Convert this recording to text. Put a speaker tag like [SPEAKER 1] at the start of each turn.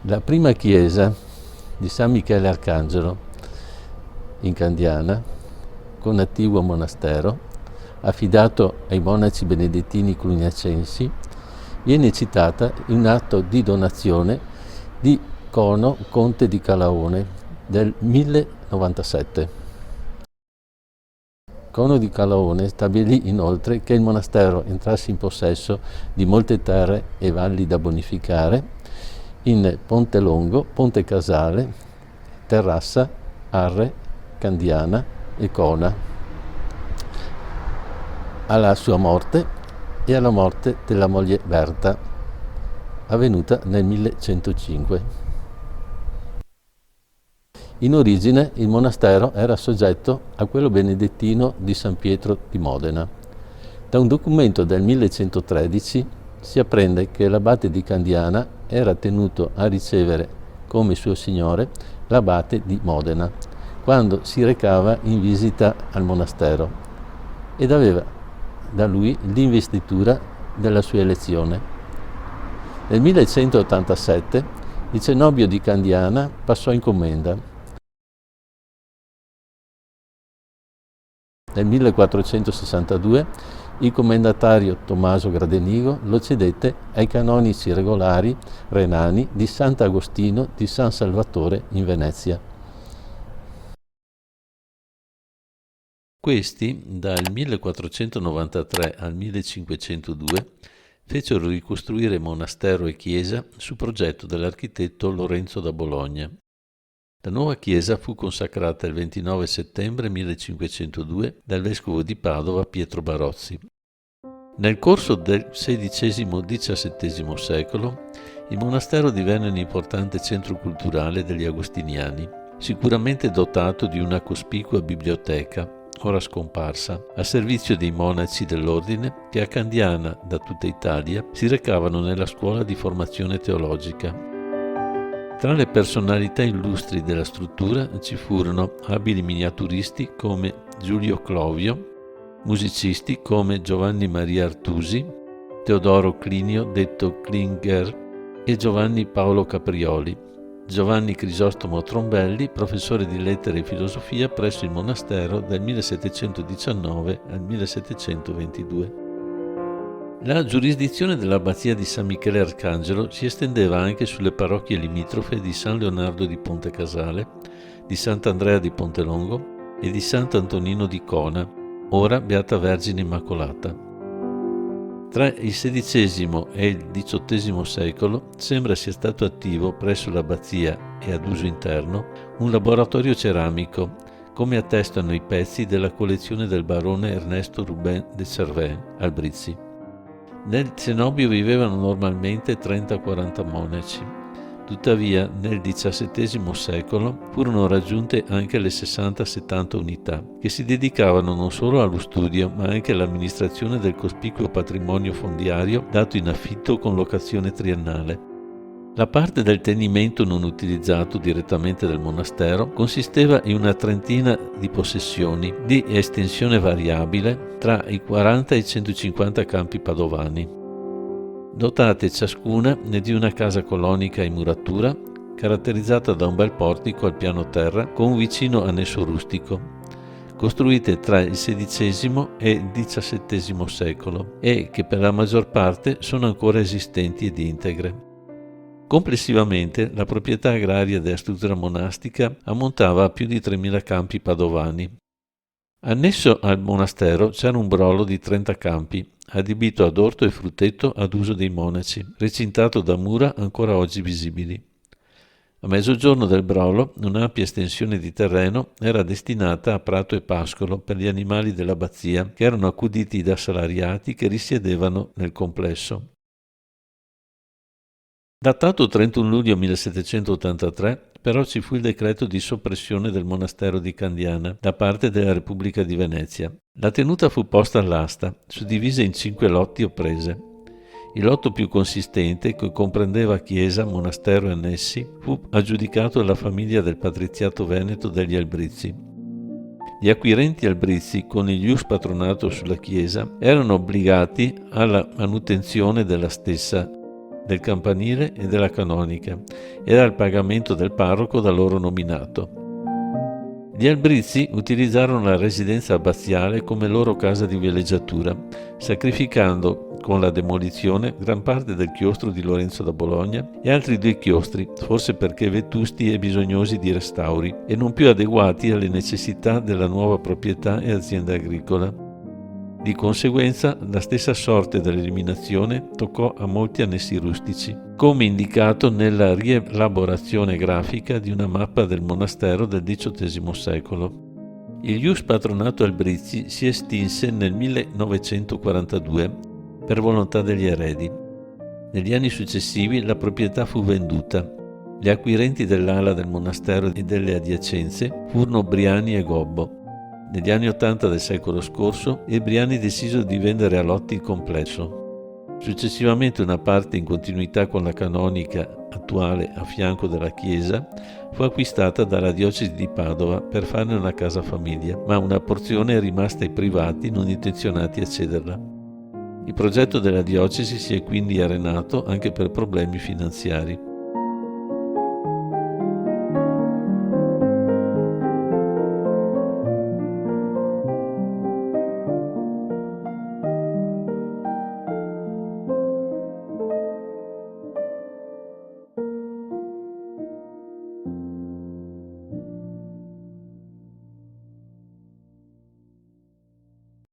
[SPEAKER 1] La prima chiesa di San Michele Arcangelo in Candiana, con attiguo monastero, affidato ai monaci benedettini cluniacensi, viene citata in un atto di donazione di Cono, conte di Calaone, del 1097. Cono di Calaone stabilì inoltre che il monastero entrasse in possesso di molte terre e valli da bonificare in Ponte Longo, Ponte Casale, Terrassa, Arre, Candiana e Cona, alla sua morte e alla morte della moglie Berta, avvenuta nel 1105. In origine il monastero era soggetto a quello benedettino di San Pietro di Modena. Da un documento del 1113 si apprende che l'abate di Candiana era tenuto a ricevere come suo signore l'abate di Modena, quando si recava in visita al monastero, ed aveva da lui l'investitura della sua elezione. Nel 1187 il cenobio di Candiana passò in commenda. Nel 1462 il commendatario Tommaso Gradenigo lo cedette ai canonici regolari renani di Sant'Agostino di San Salvatore in Venezia. Questi, dal 1493 al 1502, fecero ricostruire monastero e chiesa su progetto dell'architetto Lorenzo da Bologna. La nuova chiesa fu consacrata il 29 settembre 1502 dal vescovo di Padova Pietro Barozzi. Nel corso del XVI-XVII secolo il monastero divenne un importante centro culturale degli agostiniani, sicuramente dotato di una cospicua biblioteca, ora scomparsa, a servizio dei monaci dell'ordine che a Candiana, da tutta Italia, si recavano nella scuola di formazione teologica. Tra le personalità illustri della struttura ci furono abili miniaturisti come Giulio Clovio, musicisti come Giovanni Maria Artusi, Teodoro Clinio detto Klinger e Giovanni Paolo Caprioli, Giovanni Crisostomo Trombelli, professore di lettere e filosofia presso il monastero dal 1719 al 1722. La giurisdizione dell'abbazia di San Michele Arcangelo si estendeva anche sulle parrocchie limitrofe di San Leonardo di Ponte Casale, di Sant'Andrea di Ponte Longo e di Sant'Antonino di Cona, ora Beata Vergine Immacolata. Tra il XVI e il XVIII secolo sembra sia stato attivo presso l'abbazia e ad uso interno un laboratorio ceramico, come attestano i pezzi della collezione del barone Ernesto Rubin de Cervin, Albrizzi. Nel cenobio vivevano normalmente 30-40 monaci, tuttavia nel XVII secolo furono raggiunte anche le 60-70 unità, che si dedicavano non solo allo studio ma anche all'amministrazione del cospicuo patrimonio fondiario dato in affitto con locazione triennale. La parte del tenimento non utilizzato direttamente dal monastero consisteva in una trentina di possessioni di estensione variabile tra i 40 e i 150 campi padovani, dotate ciascuna di una casa colonica in muratura, caratterizzata da un bel portico al piano terra con un vicino annesso rustico, costruite tra il XVI e il XVII secolo e che per la maggior parte sono ancora esistenti ed integre. Complessivamente la proprietà agraria della struttura monastica ammontava a più di 3.000 campi padovani. Annesso al monastero c'era un brolo di 30 campi, adibito ad orto e frutteto ad uso dei monaci, recintato da mura ancora oggi visibili. A mezzogiorno del brolo un'ampia estensione di terreno era destinata a prato e pascolo per gli animali dell'abbazia, che erano accuditi da salariati che risiedevano nel complesso. Datato 31 luglio 1783, però ci fu il decreto di soppressione del monastero di Candiana da parte della Repubblica di Venezia. La tenuta fu posta all'asta, suddivisa in 5 lotti o prese. Il lotto più consistente, che comprendeva chiesa, monastero e annessi, fu aggiudicato alla famiglia del patriziato veneto degli Albrizzi. Gli acquirenti Albrizzi, con il ius patronato sulla chiesa, erano obbligati alla manutenzione della stessa, del campanile e della canonica e al pagamento del parroco da loro nominato. Gli Albrizzi utilizzarono la residenza abbaziale come loro casa di villeggiatura, sacrificando con la demolizione gran parte del chiostro di Lorenzo da Bologna e altri 2 chiostri, forse perché vetusti e bisognosi di restauri e non più adeguati alle necessità della nuova proprietà e azienda agricola. Di conseguenza, la stessa sorte dell'eliminazione toccò a molti annessi rustici, come indicato nella rielaborazione grafica di una mappa del monastero del XVIII secolo. Il Ius Patronato Albrizzi si estinse nel 1942 per volontà degli eredi. Negli anni successivi la proprietà fu venduta. Gli acquirenti dell'ala del monastero e delle adiacenze furono Briani e Gobbo. Negli anni '80 del secolo scorso, i Briani decisero di vendere a lotti il complesso. Successivamente una parte in continuità con la canonica attuale a fianco della chiesa fu acquistata dalla diocesi di Padova per farne una casa famiglia, ma una porzione è rimasta ai privati non intenzionati a cederla. Il progetto della diocesi si è quindi arenato anche per problemi finanziari.